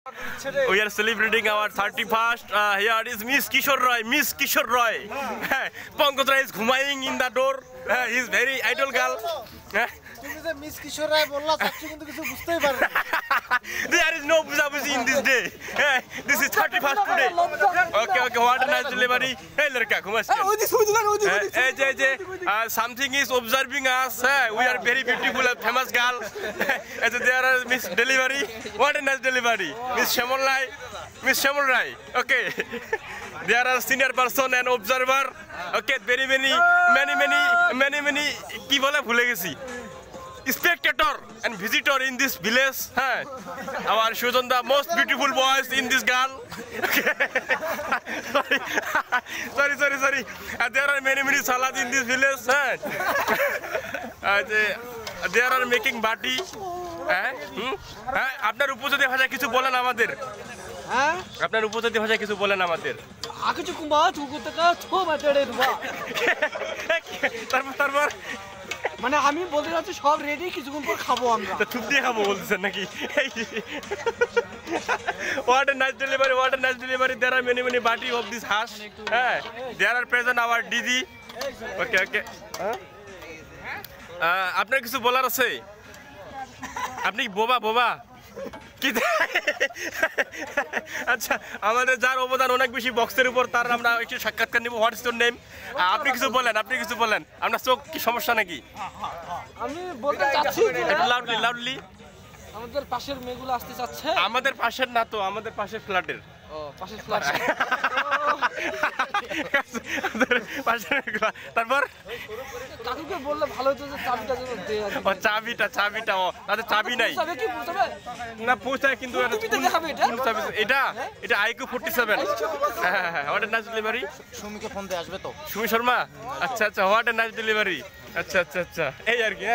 We are celebrating our 31st. Here is Miss Kishore Roy. Miss Kishore Roy. Pankaj Rai is ghumaiing in the door. He is very idol girl. Miss Kishore Roy bolla chachchi kintu kichu bujhtei parbe. There is no bujabuji in this day. This is 31st today. Okay, what a nice delivery. Hey ladka, ghumas. Something is observing us. We are very beautiful and famous girl. There are Miss Delivery. What a nice delivery. Miss Shamol Rai. Miss Shamol Rai. Okay. There are senior person and observer. Okay, very many ki bola bhule gechi. Spectator and visitor in this village. Our Shujan, the most beautiful boys in this girl. Sorry. There are many salad in this village. They are making bati. আপনার উপজাতি ভাষা কিছু বলেন আমাদের। আপনার উপজাতি ভাষা কিছু বলেন আমাদের। কিছু কুমা চুকুতকা ছো বাটেড়ে দুবা। তারপর মানে আমি বলতে যাচ্ছি সব রেডি, কিছুক্ষণ পর খাবো আমরা। তো থুপ দিয়ে খাবো বলছেন নাকি? What a nice delivery. There are many bati of this hash. There are present our Didi. Okay. আপনার কিছু বলার আছে? আপনি বোবা কি? আচ্ছা, আমাদের যার অবদান অনেক বেশি বক্সের উপর, তার আমরা একটু সাক্ষাৎকার নিব। What is your name? আপনি কিছু বলেন। আপনার চোখ কি সমস্যা নাকি? আমি বলতে চাচ্ছি একটু লাউডলি। আমাদের পাশের মেয়েগুলো আসতে চাচ্ছে। আমাদের পাশের না তো, আমাদের পাশের ফ্ল্যাটের। ও, পাশের ফ্ল্যাট। তারপর কাকুকে বললে ভালো হতো যে চাবিটা যেন দেয়। ও চাবিটা তাদের চাবি নাই না, পৌঁছায় কিন্তু এটা আইকিউ 47। হ্যাঁ, হোয়াট এ নাইস ডেলিভারি। সুমিকে ফোন দিয়ে আসবে তো, সুমি শর্মা। আচ্ছা, হোয়াট এ নাইস ডেলিভারি। আচ্ছা, এই আর কি।